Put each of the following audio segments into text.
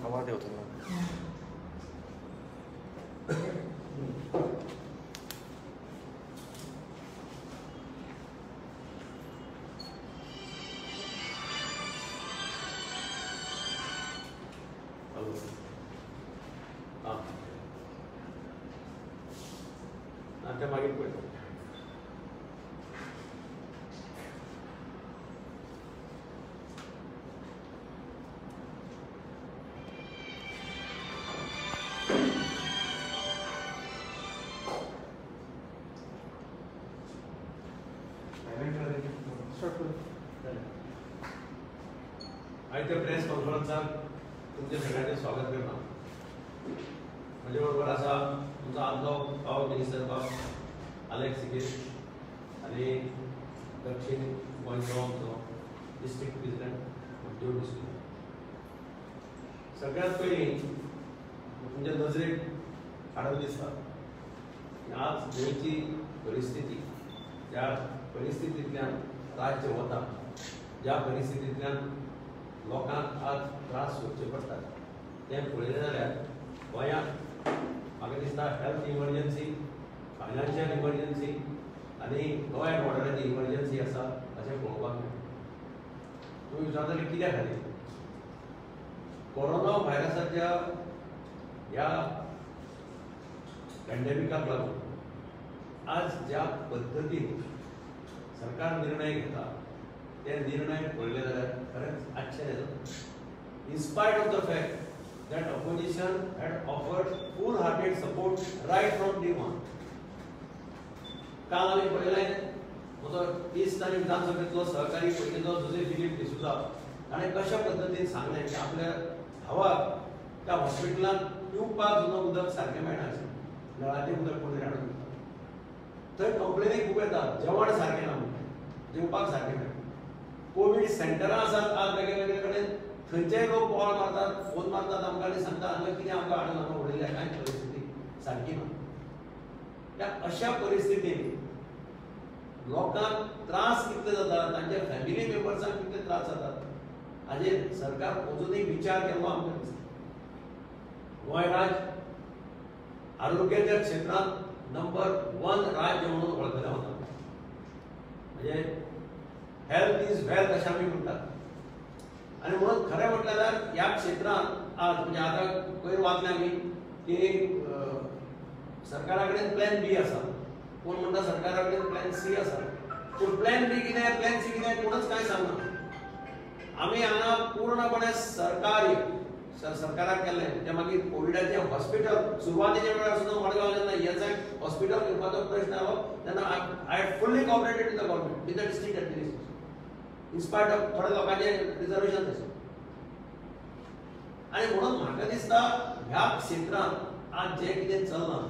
आवाज होता ना मागील पडतो आजच्या प्रेस कॉन्फरन्सात तुमचे सगळ्यांचे स्वागत करता म्हणजे बरोबर असा तुमचा आदलो पाव मिनिस्टर बाब अलेक्स सिकेर आणि दक्षिण गोंयचो आमचो डिस्ट्रिक्ट प्रेसिडेंट देव डिस्ट्रिक्ट सगळ्यात पयलीं तुमच्या नजरेक हाडून दिसता की आज गोंयची परिस्थिती त्या परिस्थितींतल्यान राज्य वता ज्या परिस्थितींतल्यान लोकांक आज त्रास सोंसचे पडटात तें पळयलें जाल्यार गोंयांत म्हाका दिसता हेल्थ इमर्जन्सी फायनान्शियल इमर्जन्सी आनी लॉ एंड ऑर्डराची इमर्जन्सी आसा अशें पळोवपाक मेळटा तुमी विचारतले कित्या खातीर कोरोना व्हायरसाच्या ह्या पॅन्डेमिकाक लागून आज ज्या पद्दतीन सरकार निर्णय घेता ते निर्णय पळयले जाल्यार खरेंच आश्चर्य जाता in spite of the fact that opposition had offered full-hearted support right from day one. काल आम्ही पळयलें म्हजो इस्ट आनी विधानसभेतलो सहकारी पयलींचो जोसेफ फिलीप डिसूजा ताणें कशा पद्दतीन सांगलें की आपल्या भावाक त्या हॉस्पिटलांत पिवपाक सुद्दां उदक सारकें मेळनाशिल्लें नळाचें उदक कोणी हाडून दिता थंय कंप्लेनी खूब येता जेवण सारकें ना म्हणून जेवपाक सारकें मेळना कोवीड सेंटरां आसात आज वेगवेगळे कडेन थंयचे लोक कॉल मारतात फोन मारतात आमकां आनी सांगता हांगा कितें आमकां हाडून हांगा उडयल्या कांय परिस्थिती सारकी ना त्या अशा परिस्थितीन लोकांक त्रास कितले जातात तांच्या फॅमिली मेंबर्सांक कितले त्रास जातात हाजेर सरकार अजुनूय विचार केलो आमकां दिसता गोंय राज्य आरोग्याच्या क्षेत्रांत नंबर 1 राज्य म्हणून वळखलें वता म्हणजे हेल्थ इज वेल्थ अशें आमी म्हणटात आणि म्हणून खरें म्हटलें जाल्यार ह्या क्षेत्रांत आज म्हणजे आतां पयर वाचलें आमी की सरकारा कडेन प्लॅन बी आसा कोण म्हणटा सरकारा कडेन प्लॅन सी आसा पूण प्लॅन बी कितें प्लॅन सी कितें कोणूच कांय सांगना आमी हांगा पूर्णपणे सरकाराक केल्लें तें मागीर कोविडाचें हॉस्पिटल सुरवातेच्या वेळार सुद्दां मडगांव जेन्ना येसाक हॉस्पिटल घेवपाचो प्रश्न आयलो तेन्ना I had fully cooperated with the government with the district administration in spite of थोड्या लोकांचे रिजर्वेशन तशें आनी म्हणून म्हाका दिसता ह्या क्षेत्रांत आज जें कितें चल्लां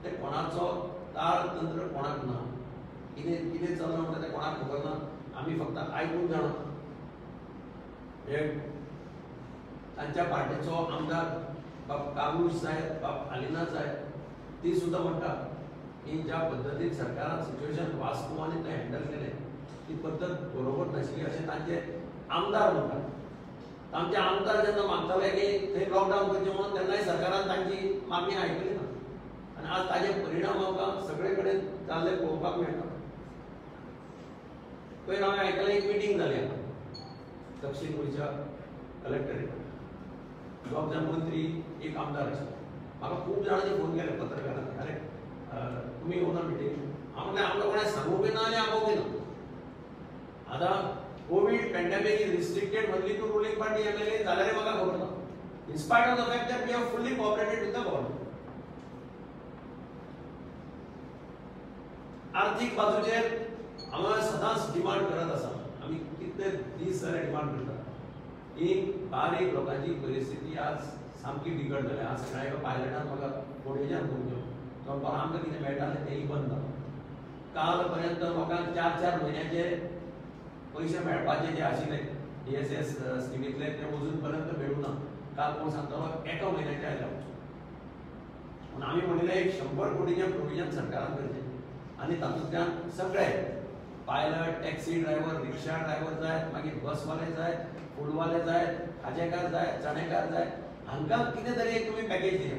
तें कोणाचो ताळतंत्र कोणाक ना कितें कितें चल्लां म्हणटा तें कोणाक खबर ना आमी फक्त आयकून जाणा हे तांच्या पार्टीचो आमदार बाब काबूश साहेब बाब आलिना साहेब ती सुद्दां म्हणटा की ज्या पद्दतीन सरकारान सिच्युएशन वास्कोवानी तें हँडल केलें ती पद्दत बरोबर नाशिल्ली अशें तांचे आमदार म्हणटात आमचे आमदार जेन्ना मागताले की थंय लॉकडावन करचें म्हणून तेन्नाय सरकारान तांची मागणी आयकली ना आनी आज ताजे परिणाम आमकां सगळे कडेन जाल्ले पळोवपाक मेळटा पयर हांवें आयकलें एक मिटींग जाली हांगा दक्षीण गोंयच्या कलेक्टरेटांत दोग जाण मंत्री एक आमदार आशिल्ले म्हाका खूब जाणांनी फोन केले पत्रकारांनी अरे तुमी येवना मिटींग हांव म्हणलें आमकां कोणें सांगूंक बी ना आनी आपोवंक बी ना आतां कोविड पॅन्डेमिक इज रिस्ट्रिक्टेड म्हणली टू रुलिंग पार्टी एमएलए जाल्यार म्हाका खबर ना in spite of the fact that we have fully cooperated with the government आर्थीक बाजूचेर हांव सदांच डिमांड करत आसा आमी कितले दीस जाले डिमांड करता ही बारीक लोकांची परिस्थिती आज सामकी बिगड जाल्या आज सकाळी एका पायलटान म्हाका फोटेजान फोन केलो तो म्हणपाक आमकां कितें मेळटालें तेंय बंद जालां काल पर्यंत लोकांक 4-4 म्हयन्याचे पैसे मेळपाचे जे आशिल्ले DSS स्किमींतले ते अजून पर्यंत मेळूं ना काल कोण सांगतालो एका म्हयन्याचे आयल्या म्हणून आमी म्हणिल्लें एक 100 कोटीचें प्रोविजन सरकारान करचें आनी तातूंतल्यान सगळे पायलट, टॅक्सी ड्रायव्हर, रिक्षा ड्रायव्हर जाय, मागीर बसवाले जाय, फूडवाले जाय, खाजेकार जाय, चणेकार जाय, हांकां कितें तरी एक तुमी पॅकेज दिया.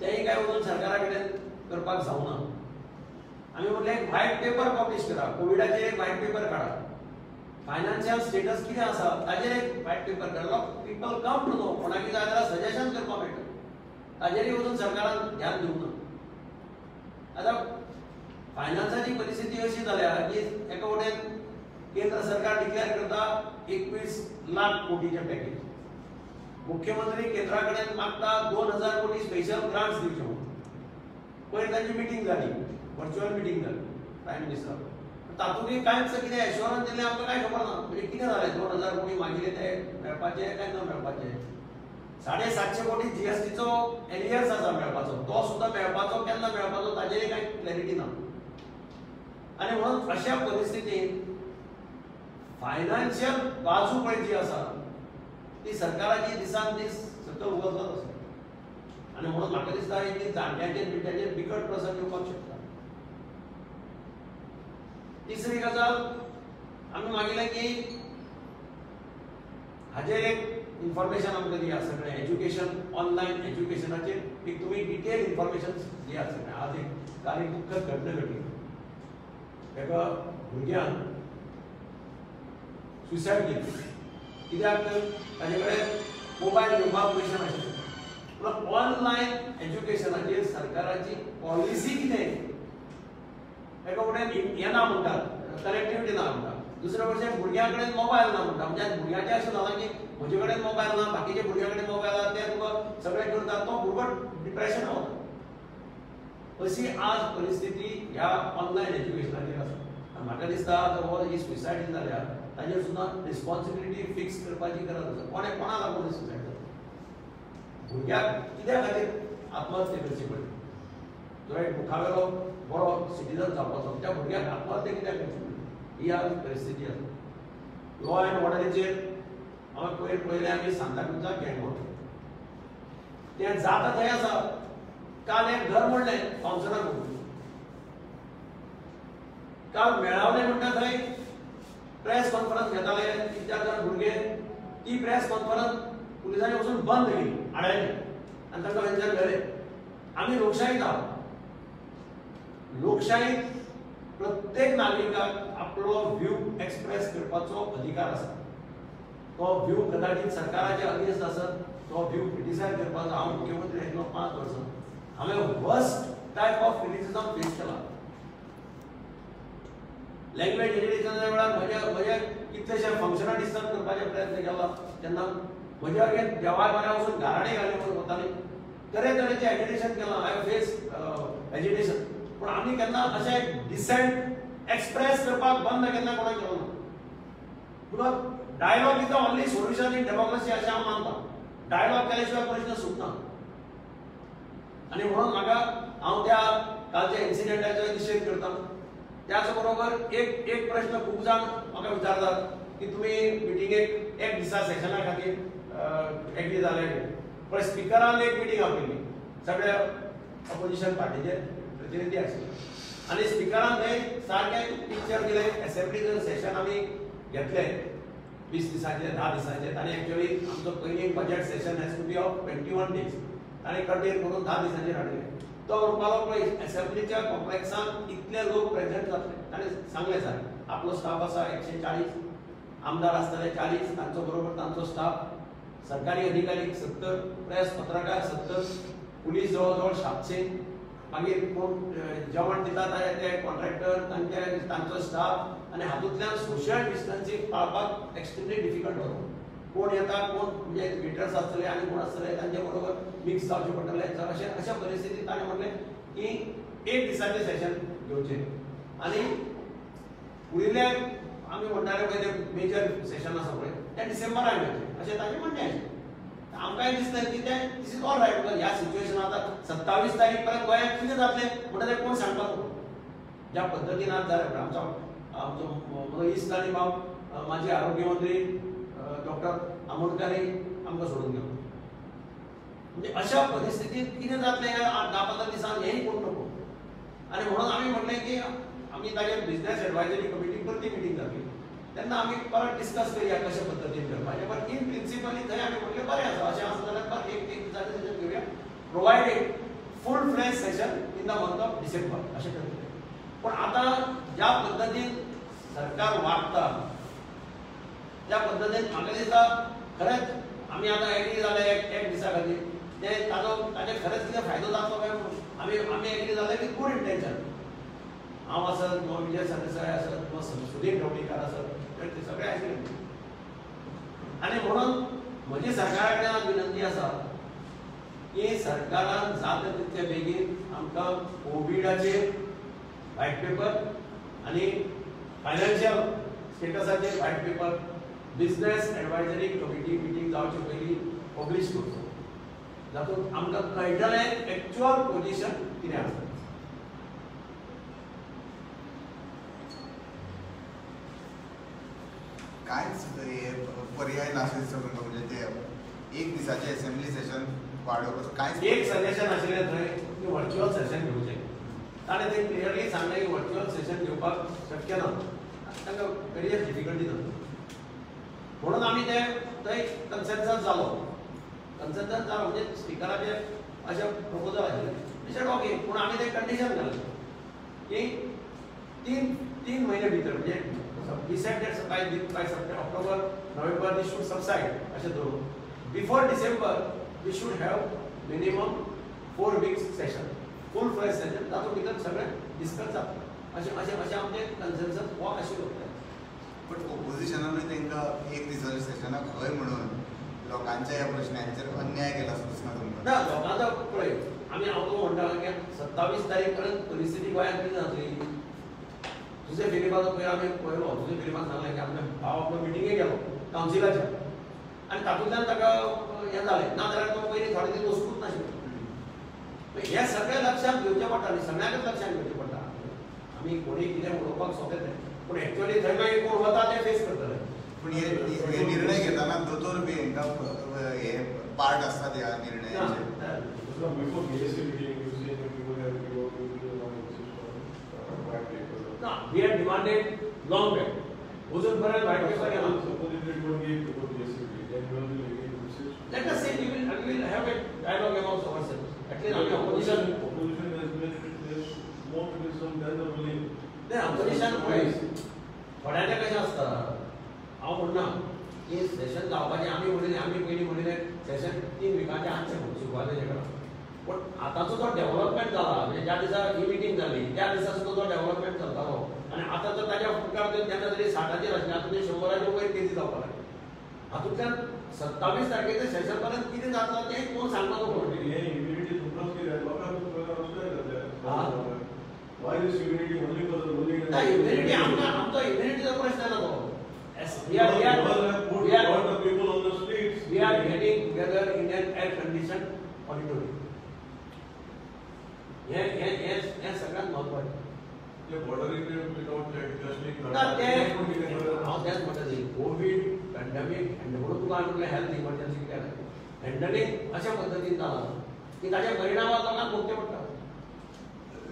तेय काय वचून सरकारा कडेन करपाक जावना. आमी म्हणलें एक व्हायट पेपर पब्लिश करा, कोविडाचेर एक व्हायट पेपर काडा, फायनान्शियल स्टेटस कितें आसा ताजेर एक व्हायट पेपर काडलो, पीपल कम टू नो, कोणाक जाय जाल्यार सजेशन करपाक मेळटा. ताजेरय वचून सरकारान ध्यान दिवंक ना. आतां फायनान्साची परिस्थिती अशी जाल्या की एका वटेन केंद्र सरकार डिक्लेअर करता 21 लाख कोटीचें पॅकेज. मुख्यमंत्री केंद्रा कडेन मागता 2000 कोटी स्पेशल ग्रांट्स दिवचे म्हणून. पयर तांची मिटींग जाली, व्हर्च्युअल मिटींग जाली प्रायम मिनिस्टर. तातूंतय कांयच कितें एश्योरन्स दिलें आमकां कांय खबर ना. म्हणजे कितें जालें 2000 कोटी मागिल्ले ते मेळपाचे काय न मेळपाचे. 750 कोटी जीएसटीचो एरियर्स आसा मेळपाचो, तो सुद्दां मेळपाचो केन्ना मेळपाचो ताजेरय कांय क्लॅरिटी ना. आनी म्हणून अशा परिस्थितींत फायनान्शियल बाजू पळय जी आसा ती सरकाराची दिसान दीस सकयल वचत आसा. आनी म्हणून म्हाका दिसता की जाणट्यांचेर बिड्यांचेर बिकट प्रसंग येवपाक शकता. तिसरी गजाल आमी मागिल्लें की हाजेर एक इन्फॉर्मेशन आमकां दिया सगळें. एज्युकेशन, ऑनलायन एज्युकेशनाचेर एक तुमी डिटेल इन्फॉर्मेशन दिया सगळें. आज काल एक दुख्खद घटना घडली. एका भुरग्यान सुसायड केली. कित्याक ताजे कडेन मोबायल घेवपाक पयशे नाशिल्ले. पूण ऑनलायन एज्युकेशनाचेर सरकाराची पॉलिसी कितें? एका वटेन हें ना म्हणटात, कनेक्टिविटी ना म्हणटात. दुसरे वटेन भुरग्यां कडेन मोबायल ना म्हणटा. म्हणजे भुरग्याचें अशें जालां की म्हजे कडेन मोबायल ना, बाकीचे भुरग्यां कडेन मोबायल आसा, ते तुका सगळें करतात, तो भुरगो डिप्रेशनाक वता. अशी आज परिस्थिती ह्या ऑनलायन एज्युकेशनाचेर आसा. आनी म्हाका दिसता हो ही सुसायड जाल्या ताजेर सुद्दां रिस्पॉन्सिबिलिटी फिक्स करपाची गरज आसा. कोणा लागून सुसायड जाता? भुरग्याक कित्या खातीर आत्महत्या करची पडली? जो एक मुखावेलो बरो सिटीजन जावपाचो त्या भुरग्याक आत्महत्या कित्याक करची पडली? ही आज परिस्थिती आसा. लॉ एंड ऑर्डरीचेर हांवें पयलें आमी सांताक्रुजाक गँग वता. तें जाता थंय आसा. काल एक घर मोडलें कावन्सिलराक म्हणून. काल मेळावले म्हणटा थंय प्रेस कॉन्फरन्स घेताले 3-4 जाण भुरगे. ती प्रेस कॉन्फरन्स पुलिसांनी वचून बंद केली, आडायली आनी तांकां वेंचर घाले. आमी लोकशाहीत आहोत. लोकशाहीत प्रत्येक नागरिकाक आपलो व्यू एक्सप्रेस करपाचो अधिकार आसा. तो व्यू कदाचित सरकाराच्या अगेन्स्ट आसत, तो व्यू क्रिटिसायज करपाचो. हांव मुख्यमंत्री आशिल्लो 5 वर्सां. हांवें worst type of criticism face केला. लँग्वेज एज्युकेशनाच्या वेळार म्हजे कितलेशे फंक्शनां डिस्टर्ब करपाचे प्रयत्न केला. तेन्ना म्हजे अगेन देवाय बऱ्या वचून घराणे घाले वताले. तरेतरेचें एजिटेशन केलां. हांवें फेस एजिटेशन. पूण आमी केन्ना अशें डिसेंट एक्सप्रेस करपाक बंद केन्ना कोणाक केलो ना. पूण dialogue is the only solution in democracy अशें हांव मानता. डायलॉग केल्या शिवाय प्रश्न सुटना. आनी म्हणून म्हाका हांव त्या कालच्या इन्सिडेंटाचो निशेध करता. त्याच बरोबर एक प्रश्न खूब जाण म्हाका विचारतात की तुमी मिटिंगेक एक दिसा सेशना खातीर एग्री जाले. पण स्पिकरान एक मिटींग आपयली, सगळ्या ऑपोजिशन पार्टीचे प्रतिनिधी आशिल्ले. आनी स्पिकरान थंय सारकें पिक्चर दिलें. असेंब्लीचें सेशन आमी घेतलें 20 दिसांचे 10 दिसांचे. ताणें एक्चुअली आमचो पयलीं budget session has to be of 21 days. ताणें कटेर करून 10 दिसांचेर हाडलें. तो म्हणपालो पळय असेंब्लीच्या कॉम्प्लेक्सान इतले लोक प्रेझेंट जातले. ताणें सांगलें सर आपलो स्टाफ आसा 140, आमदार आसतले 40, तांचो बरोबर तांचो स्टाफ, सरकारी अधिकारी 70, प्रेस पत्रकार 70, पुलीस जवळ 700, मागीर कोण जेवण दितात ते कॉन्ट्रॅक्टर तांचो स्टाफ. आनी हातूंतल्यान सोशल डिस्टन्सिंग पाळपाक एक्स्ट्रिमली डिफिकल्ट वता. कोण येता कोण म्हणजे वेटर्स आसतले आनी कोण आसतले तांचे बरोबर मिक्स जावचे पडटले. अशा परिस्थितींत ताणें म्हणलें की एक दिसाचें सेशन घेवचें. आनी फुडले आमी म्हणटाले पळय ते मेजर सेशन आसा पळय ते डिसेंबराक घेवचें अशें ताचें म्हणणें आशिल्लें. आमकांय दिसता की तें this is all right. Because ह्या सिच्युएशन आतां 27 तारीख पर्यंत गोंयांत कितें जातलें म्हणटा तें कोण सांगपाक. ज्या पद्दतीन आज जालें आमचो म्हजो इश्ट आनी बाब माजी आरोग्य मंत्री डॉक्टर आमोणकरय आमकां सोडून गेलो. म्हणजे अशा परिस्थितींत कितें जातलें 8-10-15 दिसान हेंय कोण नको. आणि म्हणून आम्ही म्हटले की आम्ही ताजे बिझनेस एडवायझरी कमिटी प्रति मिटींग जातली तेन्ना आम्ही परत डिस्कस करूया कशा पद्धतीन करपाचें पण इन प्रिंसिपली थंय आमी म्हटलें बरें आसा अशें आसा जाल्यार पर एक दिसाचें सेशन घेवया provided full fledge session in the month of December अशें करतले पण आतां ज्या पद्धतीन सरकार वागता त्या पद्धतीन म्हाका दिसता खरेंच आमी आतां एग्री जाले एक दिसा खातीर ते ताजे खरेंच कितें फायदो जातलो काय आमी एग्री जाले की गुड इंटेंशन हांव आसत किंवा विजय सरदेसाय आसत किंवा सुदीप ढवळीकर आसत ते सगळे आशिल्ले आनी म्हणून म्हजी सरकारा कडेन विनंती आसा की सरकारान जाता तितले बेगीन आमकां कोविडाचेर व्हायट पेपर आनी फायनान्शियल स्टेटसाचेर white paper business advisory committee meeting जावचे पयलीं पब्लीश करचो जातूंत आमकां कळटलें एक्चुअल पोजिशन कितें आसा कांयच पर्याय नाशिल्ले सगळं म्हणजे ते एक दिसाचें असेंब्ली सेशन वाडोवपाचो कांयच एक सजेशन आशिल्लें थंय की व्हर्च्युअल सेशन घेवचें ताणें तें क्लियरली सांगलें की व्हर्च्युअल सेशन घेवपाक शक्य ना तांकां वेरियस डिफिकल्टी जाता म्हणून आमी ते थंय कन्सेन्सस जालो म्हणजे स्पिकराचे अशें प्रपोजल आशिल्लें ओके पूण आमी ते कंडिशन घालें की तीन म्हयने भितर म्हणजे descended by October November this should subside अशें धरून before December we should have minimum 4 weeks session full fledge session तातूंत भितर सगळें डिस्कस जाता अशें आमचें कन्सेन्सस हो आशिल्लो बट ओपोजिशनानूय तांकां एक दिसाच्या सेशनाक हय म्हणून लोकांच्या ह्या प्रश्नांचेर अन्याय केला सुचना तुमकां ना लोकांचो पळय आमी हांव तो म्हणटा की 27 तारीख पर्यंत परिस्थिती गोंयांत कितें जातली तुजे फिलिपाचो पळय आमी पळयलो तुजे फिलिपान सांगलें की आमच्या हांव आपलो मिटिंगेक गेलो कावन्सिलाच्या आनी तातूंतल्यान ताका हें जालें ना जाल्यार तो पयलीं थोडे दीस वचूंकच नाशिल्लो हें सगळें लक्षांत घेवचें पडटा आनी सगळ्यांकच लक्षांत घेवचें पडटा आमी कोणी कितें उलोवपाक सोंपें तें पूण एक्चुअली थंय मागीर कोण वता ते फेस करतले पूण हे निर्णय घेताना दोतोर बी हांकां हे पार्ट आसतात ह्या निर्णयाचे Before BSc meeting, you say that people have to go to the white paper. No, we had demanded long back. Uzun Bharat white paper है ना? Suppose if it won't give before BSc meeting, then you will be making decisions. Let us say we will have a dialogue amongst ourselves. At least our opposition has been there's more criticism than the ruling. नाही opposition wise थोड्यांचे कशें आसता हांव म्हणना की session जावपाचें आमी पयलीं म्हणिल्लें सेशन 3 विकाचें आसचें म्हणून सुरवातेचे कडेन पण आतांचो जो डेव्हलपमेंट जाला म्हणजे ज्या दिसा ही मिटींग जाली त्या दिसा सुद्दां जो डेव्हलपमेंट चलतालो आनी आतां तर ताच्या फुडकार तेन्ना तरी 60चे आशिल्ले आतां ते 100च्या वयर केसी जावपाक लागले हातूंतल्यान 27 तारखेचे सेशन पर्यंत कितें जातलो तें कोण सांगपाचो कोण हे immunity तुमकांच कितें लोकांक करता why this immunity only for the ruling ना इम्युनिटी आमचो इम्युनिटीचो प्रश्न ना तो we are the people on the streets we are getting together in an air conditioned auditorium हे सगळ्यात महत्वाचं the border without adjusting ना ते हांव तेच म्हणटा न्ही कोविड पॅन्डेमीक आनी म्हणून तुका म्हटलें हेल्थ इमर्जन्सी कित्याक हँडलींग अशा पद्दतीन जालां की ताचे परिणाम लोकांक भोगचे पडटा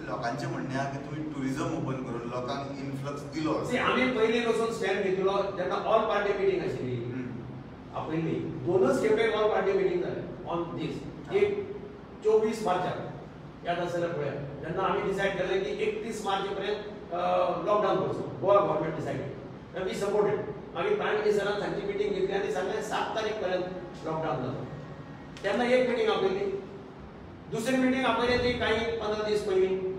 लोकांचें म्हणणें आहा की तुमी टुरिजम ओपन करून लोकांक इन्फ्लक्स दिलो आमी पयलीं वचून स्टँड घेतिल्लो जेन्ना ऑल पार्टी मिटींग आशिल्ली आपयल्ली 2च खेपे ऑल पार्टी मिटींग जालें ऑन दीस एक 24 मार्चाक याद आसल्यार पळया जेन्ना आमी डिसायड केलें की 31 मार्च पर्यंत लॉकडावन करचो Goa government decided we supported मागीर प्रायम मिनिस्टरान तांची मिटींग घेतली आनी सांगलें 7 तारीख पर्यंत लॉकडावन जालो तेन्ना एक मिटींग आपयली दुसरी मिटींग आपयली ती काही 15 दीस पयलीं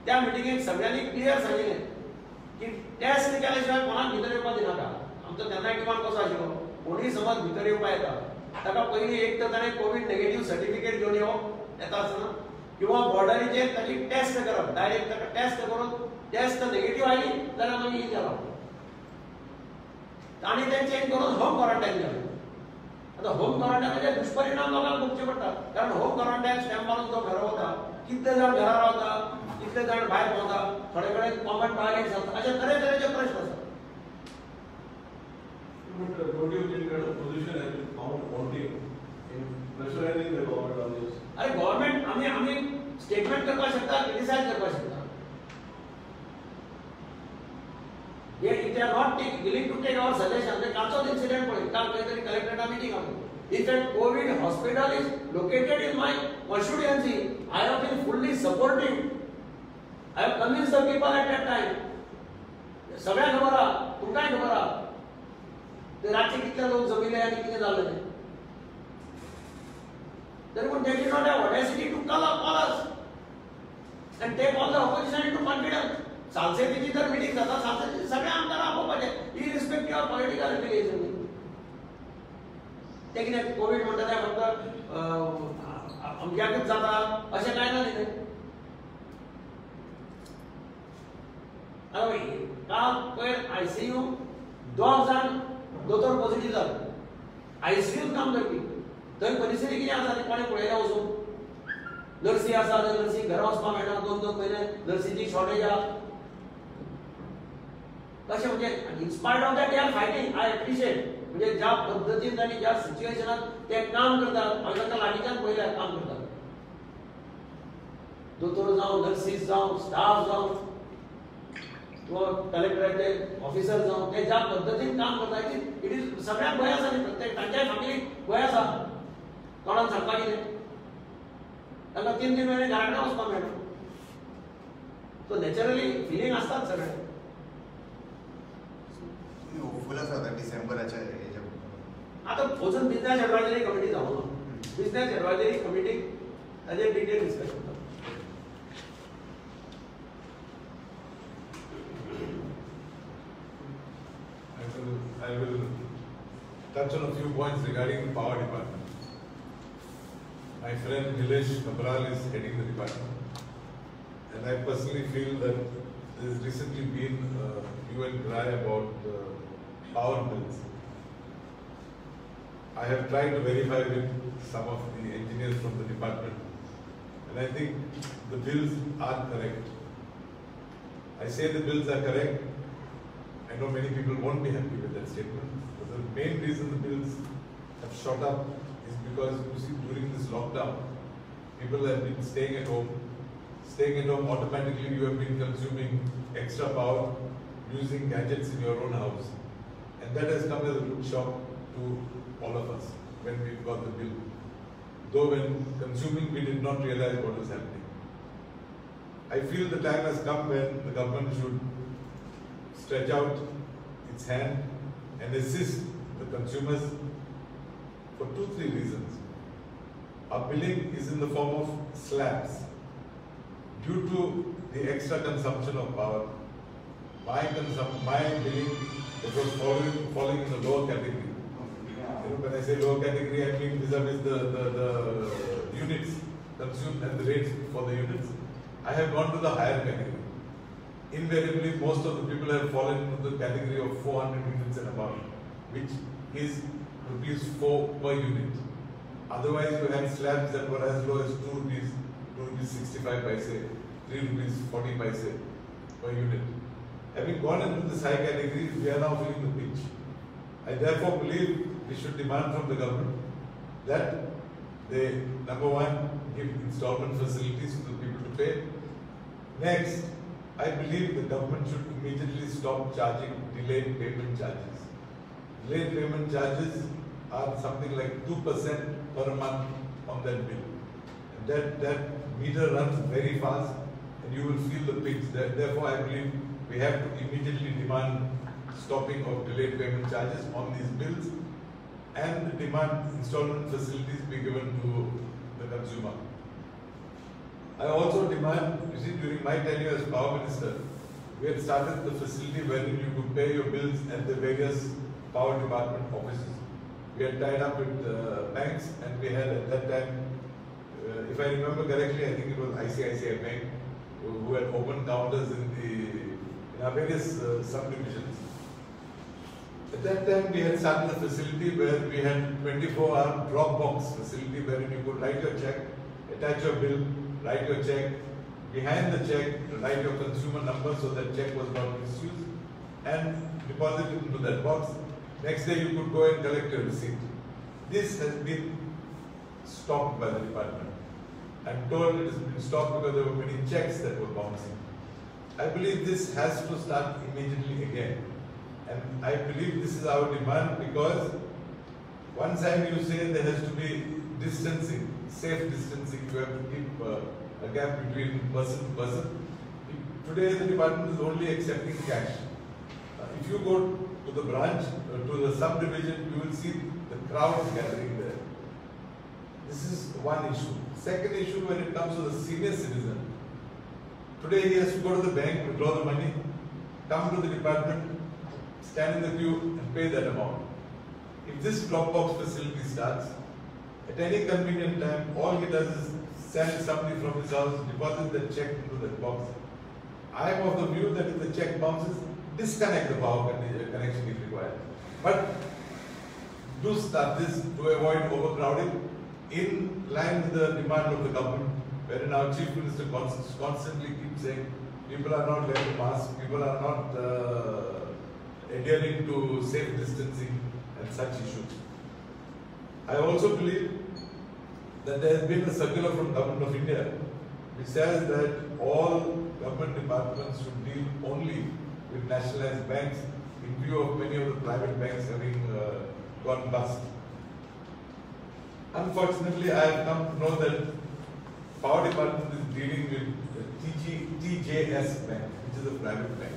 त्या मिटींगेक सगळ्यांनी क्लियर सांगिल्लें की टेस्ट केल्या शिवाय कोणाक भितर येवपाक दिनाका आमचो तेन्ना डिमांड कसो आशिल्लो कोणीय समज भितर येवपाक येता ताका पयलीं एक तर ताणें कोवीड नेगेटिव्ह सर्टिफिकेट घेवन येवप येता आसतना किंवा बॉर्डरीचेर ताची टेस्ट करप डायरेक्ट ताका टेस्ट करून टेस्ट नेगेटिव्ह आयली जाल्यार मागीर ही जालो आनी तें चेंज करून होम क्वॉरंटायन केलें आतां होम क्वॉरंटायनाचे दुश्परिणाम लोकांक भोगचे पडटा कारण होम क्वॉरंटायन स्टॅम्प मारून जो घरा वता कितले जाण घरा रावता कितले जाण भायर भोंवता थोडे कडेन कॉमन टॉयलेट जाता अशे तरेतरेचे प्रश्न आसात But don't you think that opposition has been found wanting in pressurizing the government on this? अरे गव्हर्नमेंट आमी स्टेटमेंट करपाक शकता, क्रिटिसाइज करपाक शकता. Yet if they are not willing to take our suggestion, then कालचोच incident पळय, काल काहीतरी कलेक्टरेटा meeting आसली. In fact, COVID hospital is located in my constituency. I have been fully supporting. I have convinced the people at that time. सगळ्यांक खबर आहा, तुमकांय खबर आहा. ते रातचे कितले लोक जमिले आनी कितें जालें तें. Therefore, they did not have audacity to call us and take all the opposition into confidence. सांसदेची जर मीटिंग जाता, सांसदेची सगळे आमदार आपोवपाचे, इरिस्पेक्टिव्ह ऑफ पॉलिटिकल एफिलिएशन. ते कितें कोविड म्हणटा तें फक्त अमक्याकच जाता अशें कांय ना न्ही. काल पयर आयसीयू 2 जाण दोतोर पॉझिटिव्ह जाले. आयसीयूत काम करपी. थंय परिस्थिती कितें आसा तें कोणें पळयलां वचून. नर्सी आसा, नर्सी घरा वचपाक मेळना, 2 म्हयने नर्सीची शॉर्टेज आहा. कशें म्हणजे inspired of that they are fighting. I appreciate. म्हणजे ज्या पद्धतीन आनी ज्या सिच्युएशनात ते काम करतात, हांवें तांकां लागींच्यान पळयल्यार काम करतात. दोतोर जावं, नर्सीस जावं, स्टाफ जावं, किंवा कलेक्टराचे ऑफिसर जावं, ते ज्या पद्धतीन काम करतात, इट इज सगळ्यांक भंय आसा न्ही. प्रत्येक तांच्याय फॅमिलीक भंय आसा. कोणाक सांगपाक कितें. तांकां 3 म्हयने घरा कडेन वचपाक मेळना. सो नॅचरली फिलींग आसतात सगळे. होपफुल आसा डिसेंबराच्या हेच्या आता अजून बिझनेस एडवायझरी कमिटी जावं ना. बिझनेस एडवायझरी कमिटीक ताजेर डिटेल डिस्कशन करता. I will touch on a few points regarding the power department. My friend Nilesh Kabral is heading the department, and I personally feel that there has recently been hue and cry about power bills. I have tried to verify with some of the engineers from the department, and I think the bills are correct. I say the bills are correct. I know many people won't be happy with that statement, but the main reason the bills have shot up is because, you see, during this lockdown, people have been staying at home. Staying at home, automatically you have been consuming extra power using gadgets in your own house. And that has come as a good shock to all of us when we got the bill. Though when consuming, we did not realize what was happening. I feel the time has come when the government should stretch out its hand and assist the consumers for 2-3 reasons. Our billing is in the form of slabs. Due to the extra consumption of power, my billing it was falling in the lower category. When I say lower category, I mean vis-a-vis the units consumed and the rates for the units. I have gone to the higher category. Invariably, most of the people have fallen into the category of 400 units and above, which is ₹4 per unit. Otherwise, you had slabs that were as low as ₹2.65, ₹3.40 per unit. Having gone into this high category, we are now feeling the pinch. I therefore believe we should demand from the government that they, number one, give installment facilities for the people to pay. Next, I believe the government should immediately stop charging delayed payment charges. Delayed payment charges are something like 2% per month on that bill. And that meter runs very fast and you will feel the pinch. Therefore, I believe we have to immediately demand stopping of delayed payment charges on these bills and demand installment facilities be given to the consumer. I also demand, you see, during my tenure as Power Minister, we had started the facility wherein you could pay your bills at the various Power Department offices. We had tied up with banks and we had at that time, if I remember correctly, I think it was ICICI Bank who had opened counters in our various subdivisions. At that time, we had started a facility where we had 24-hour drop box facility wherein you could write your check, attach your bill, write your check, behind the check, write your consumer number so that check was not misused, and deposit it into that box. Next day you could go and collect your receipt. This has been stopped by the department. I'm told it has been stopped because there were many checks that were bouncing. I believe this has to start immediately again. And I believe this is our demand because one side you say there has to be distancing, safe distancing, you have to keep a gap between person to person. Today the department is only accepting cash. If you go to the branch, to the subdivision, you will see the crowds gathering there. This is one issue. Second issue, when it comes to the senior citizen, today he has to go to the bank, withdraw the money, come to the department, stand in the queue and pay that amount. If this Dropbox facility starts, at any convenient time, all he does is send somebody from his house, deposit that check into that box. I am of the view that if the check bounces, disconnect the power connection if required. But do start this to avoid overcrowding in line with the demand of the government, wherein our Chief Minister constantly keeps saying people are not wearing masks, people are not adhering to safe distancing and such issues. I also believe that there has been a circular from Government of India which says that all government departments should deal only with nationalized banks in view of many of the private banks having gone bust. Unfortunately, I have come to know that Power Department is dealing with TJS Bank, which is a private bank.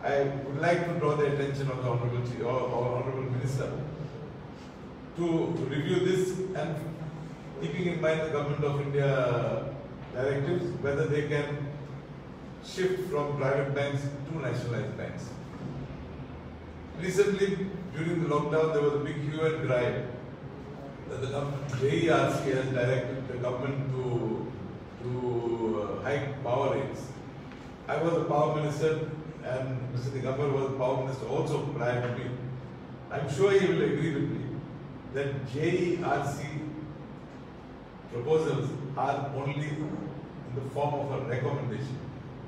I would like to draw the attention of the Honorable Minister to review this and keeping in mind the Government of India directives, whether they can shift from private banks to nationalized banks. Recently, during the lockdown, there was a big hue and cry that the government, JERC has directed the government to hike power rates. I was a power minister and Mr. Digambar was a power minister also prior to me. I'm sure he will agree with me that JERC proposals are only in the form of a recommendation.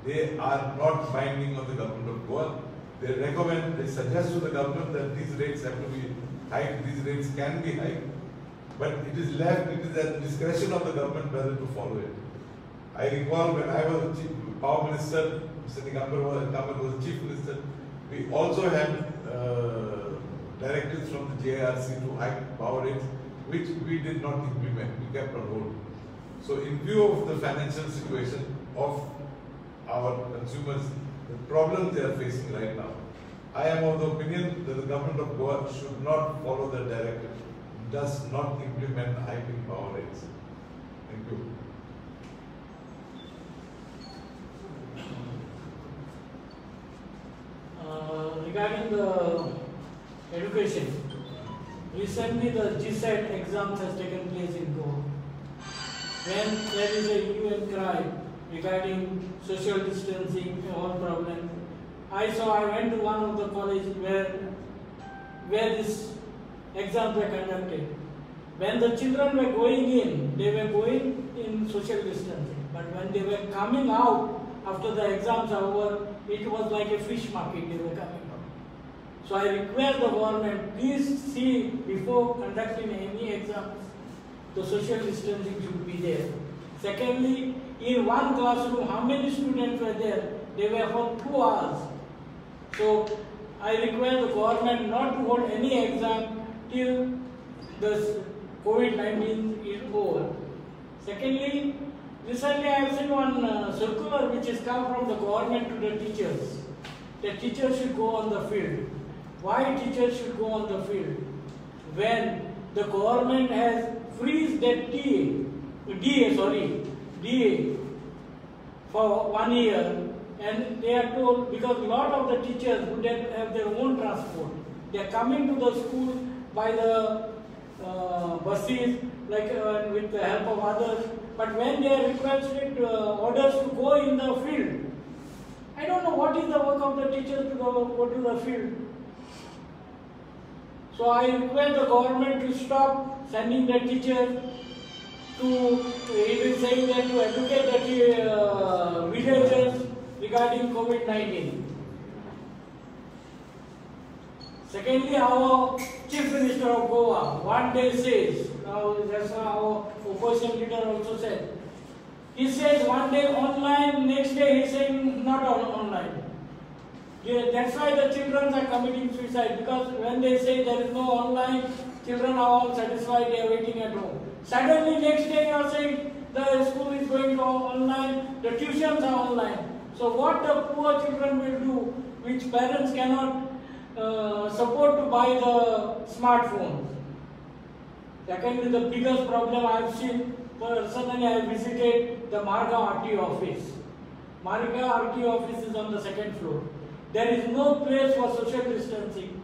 They are not binding on the government of Goa. They recommend, they suggest to the government that these rates have to be hiked, these rates can be hiked, but it is left, it is at the discretion of the government whether to follow it. I recall when I was a power minister, Mr. Digambar was the chief minister, we also had directives from the JERC to hike power rates, which we did not implement, we kept on hold. So in view of the financial situation of our consumers, the problems they are facing right now, I am of the opinion that the government of Goa should not follow the directive, does not implement hiking power rates. Thank you. Regarding the education, recently the GSET exams has taken place in Goa. When there is a hue and cry regarding social distancing and all problem, I went to one of the colleges where this exams were conducted. When the children were going in, they were going in social distancing. But when they were coming out after the exams are over, it was like a fish market they were coming out. So I request the government, please see before conducting any exams, the social distancing should be there. Secondly, in one classroom, how many students were there? They were for 2 hours. So I request the government not to hold any exam till the COVID-19 is over. Secondly, recently I have seen one circular which has come from the government to the teachers. The teachers should go on the field. Why teachers should go on the field? When the government has freeze that DA for 1 year, and they are told, because a lot of the teachers would have their own transport. They are coming to the school by the buses, like with the help of others. But when they are requested orders to go in the field, I don't know what is the work of the teachers to go to the field. So I request the government to stop sending the teachers to, it is saying that to educate the villagers regarding COVID-19. Secondly, our Chief Minister of Goa one day says, as our opposition leader also said, He says one day online, next day he's saying not online. Yeah, that's why the children are committing suicide, because when they say there is no online, children are all satisfied, they are waiting at home. Suddenly next day you are saying the school is going to online, the tuitions are online. So what the poor children will do, which parents cannot support to buy the smartphones. Secondly, the biggest problem I have seen, personally I have visited the Margao RTO office. Margao RTO office is on the second floor. There is no place for social distancing.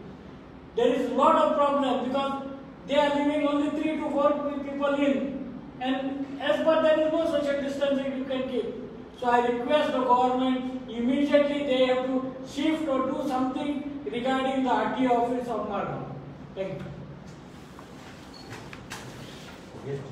There is a lot of problem because they are leaving only 3 to 4 people in. And as per there is no social distancing you can keep. So I request the government, immediately they have to shift or do something regarding the RTO office of Margao. Thank you.